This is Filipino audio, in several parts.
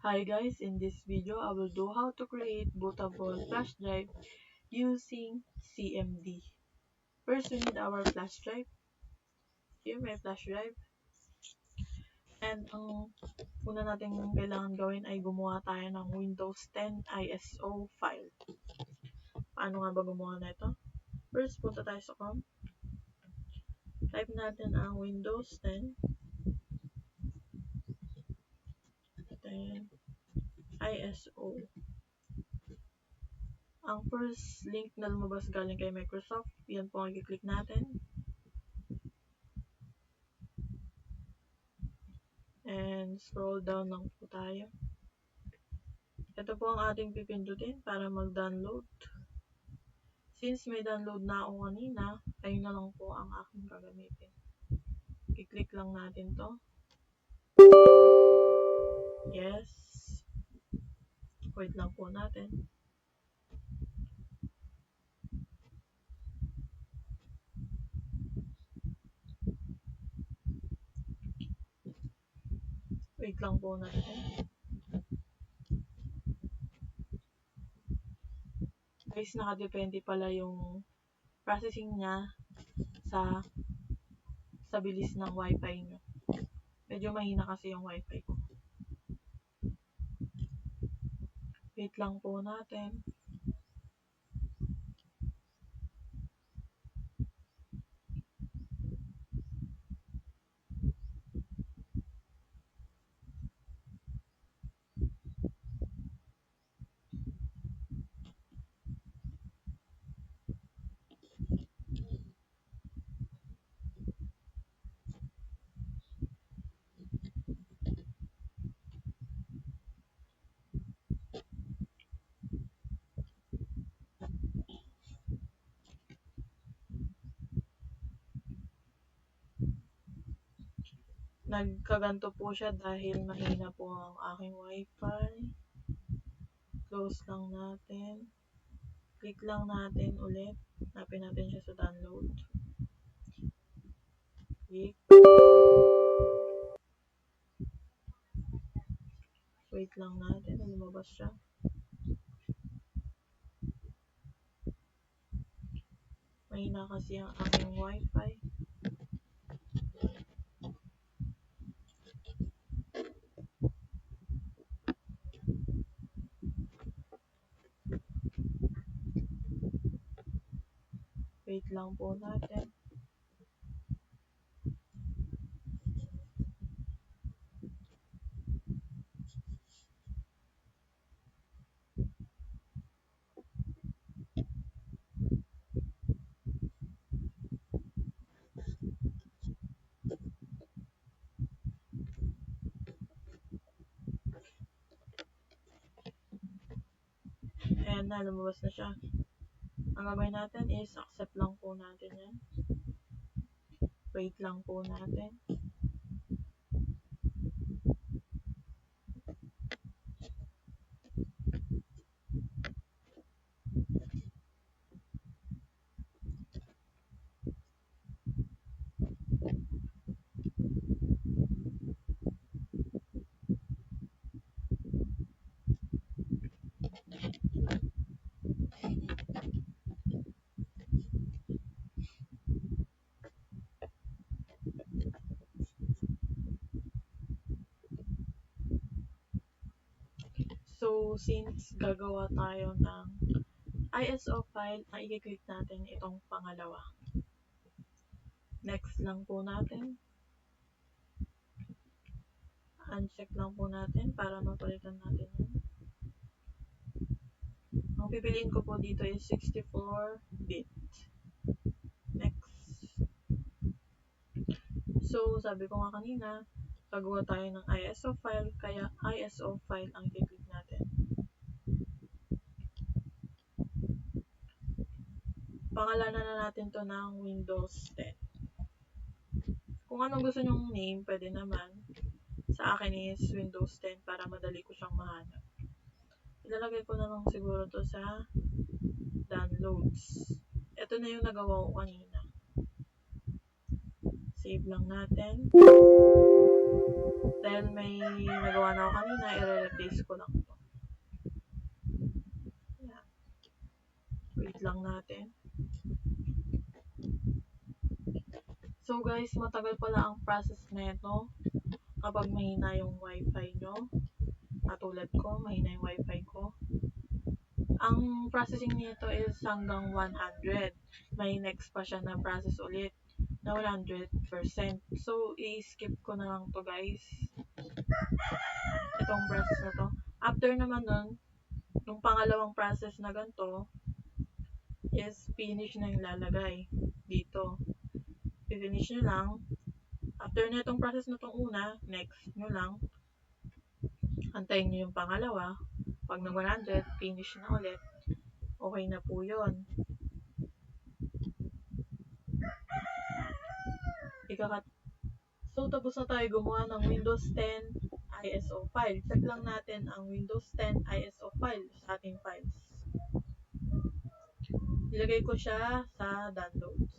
Hi guys, in this video I will do how to create bootable flash drive using CMD. First we need our flash drive. Here may flash drive. And ang una natin kailangan gawin ay gumawa tayo ng Windows 10 ISO file. Paano nga ba gumawa na ito? First punta tayo sa Chrome. Type natin ang Windows 10 ISO. Ang first link na lumabas galing kay Microsoft, yan po ang i-click natin. And scroll down lang po tayo. Ito po ang ating pipindutin para mag-download. Since may download na ako kanina, ayun na lang po ang aking gagamitin. I-click lang natin to. Yes. Wait lang po natin. Wait lang po natin. Guys, nakadepende pala yung processing niya sa bilis ng wifi nyo. Medyo mahina kasi yung wifi ko. Wait lang po natin. Nagkaganto po siya dahil mahina po ang aking wifi. Close lang natin. Click lang natin ulit. Hanapin natin siya sa download. Click. Wait lang natin. Lumabas siya. Mahina kasi ang aking wifi. Wait lang po natin. Ayan na, lumabas na siya. Ang gagawin natin is accept lang po natin yan. Wait lang po natin. So, since gagawa tayo ng ISO file, ay i-click natin itong pangalawa. Next lang po natin. Uncheck lang po natin para mapalitan natin yan. Ang pipiliin ko po dito is 64-bit. Next. So, sabi ko nga kanina, gagawa tayo ng ISO file, kaya ISO file ang i-click natin. Pangalanan na natin to ng Windows 10. Kung anong gusto nyong name, pwede naman. Sa akin is Windows 10 para madali ko siyang mahanap. Ilalagay ko na lang siguro to sa downloads. Ito na yung nagawa ko kanina. Save lang natin. Dahil may nagawa na ako kanina, i-replace ko lang ito. Ayan. Wait lang natin. So guys, matagal pala ang process na ito kapag mahina yung wifi nyo. Katulad ko, mahina yung wifi ko. Ang processing nito is hanggang 100. May next pa siya na process ulit na 100%. So, i-skip ko na lang to guys. Itong process na to. After naman nun, yung pangalawang process na ganito is finish na yung lalagay dito. I-finish nyo lang. After na itong process na itong una, next nyo lang. Antayin nyo yung pangalawa. Pag nag 100, finish na ulit. Okay na po yun. So, tapos na tayo gumawa ng Windows 10 ISO file. Check lang natin ang Windows 10 ISO file sa ating files. Nilagay ko siya sa downloads.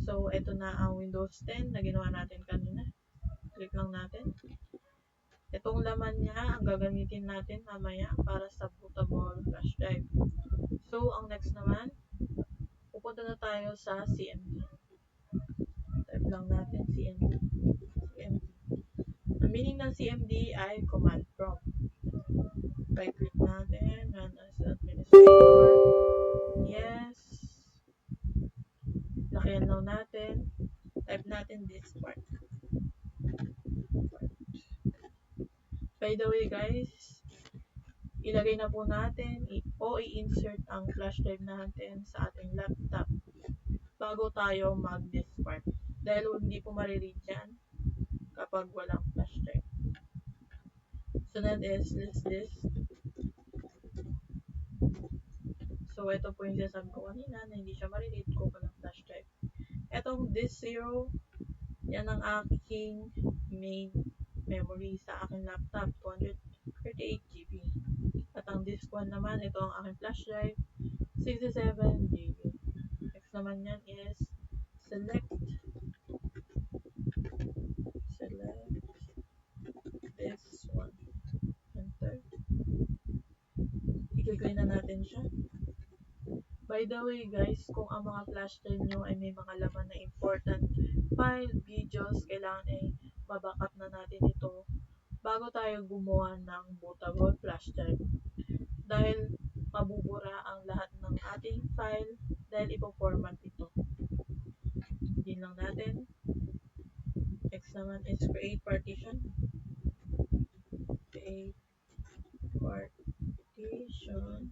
So, ito na ang Windows 10 na ginawa natin kanina. Click lang natin. Itong laman niya, ang gagamitin natin mamaya para sa bootable flash drive. So, ang next naman, pupunta na tayo sa CMD. Type lang natin CMD. Ang meaning ng CMD ay command prompt. Right-click natin, run as administrator. Yes. Lakihan lang natin. Type natin this part. By the way guys, ilagay na po natin o i-insert ang flash drive natin sa ating laptop bago tayo mag-dispart. Dahil hindi po mariread yan kapag walang flash drive. Sunod is list this. So, ito po yung sinasabi ko kanina na hindi siya mariread kung walang flash drive. Etong disk 0, yan ang aking main memory sa aking laptop, 238 GB. At ang disk 1 naman, ito ang aking flash drive, 67 GB. Next naman yan is select this one. Enter. I-click na natin siya. By the way guys, kung ang mga flash drive nyo ay may mga laman na important file, videos, kailangan ay mabackup na natin ito bago tayo gumawa ng bootable flash drive. Dahil mabubura ang lahat ng ating file dahil ipo-format ito. Din lang natin. Next naman is create partition. Create partition.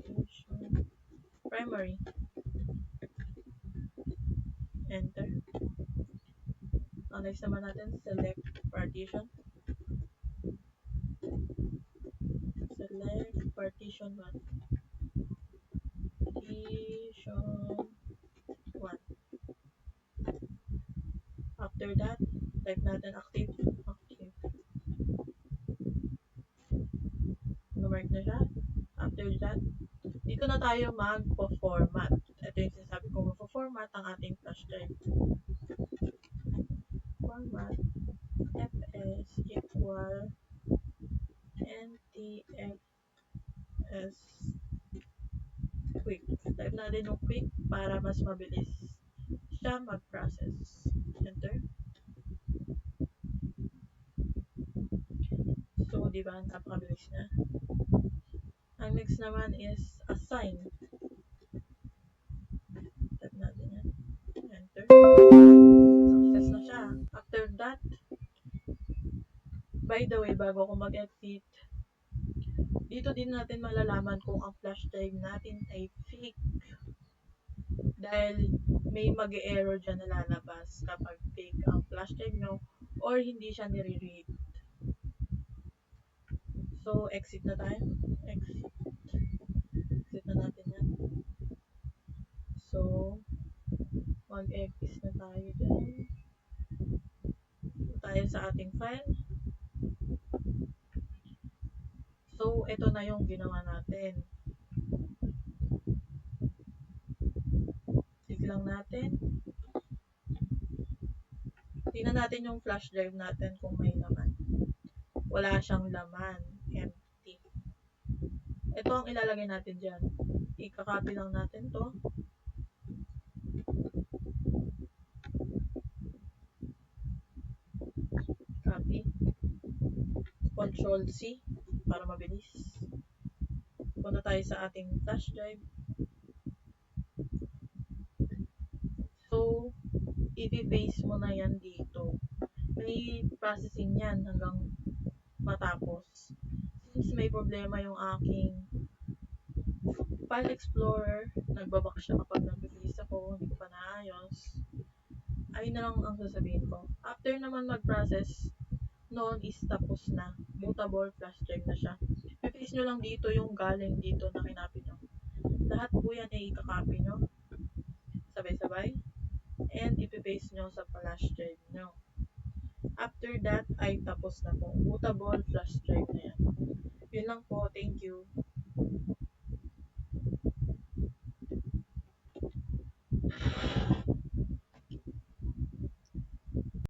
Partition. Primary. Enter. Next naman natin, select partition. Select partition 1. Partition 1. After that, type natin active. Active. Numark na siya. After that, dito na tayo magpo-format. Ito yung sinasabi ko, magpo-format ang ating flash drive. Format fs equal ntfs quick. Type natin yung quick para mas mabilis siya mag-process. Enter. So, diba, napakabilis na. Ang next naman is assign. Type natin yan. Enter. Success na siya. After that, by the way, bago ako mag-exit, dito din natin malalaman kung ang flash drive natin ay fake. Dahil may mag-error dyan na lalabas kapag fake ang flash drive nyo or hindi siya nire-read. So, exit na tayo. Exit. Exit na natin yan. So, mag-exit na tayo dyan. Tayo sa ating file. So, ito na yung ginawa natin. Click lang natin. Tingnan natin yung flash drive natin kung may laman. Wala siyang laman. Empty. Ito ang ilalagay natin dyan. Ika-copy lang natin to. Copy. Control C para mabilis. Punta tayo sa ating flash drive. So, i-paste mo na yan dito. May processing yan hanggang matapos. Since may problema yung aking File Explorer, nagbaback siya kapag nag-release ako, hindi ko pa naayos, ayun na lang ang sasabihin ko. After naman mag-process, noon is tapos na. Bootable flash drive na siya. I-paste nyo lang dito yung galing dito na kinapit nyo. Lahat po yan ay ikakopy nyo. Sabay-sabay. And ipipaste nyo sa flash drive nyo. After that, ay tapos na po. Bootable flash drive na yan. Yun lang po. Thank you.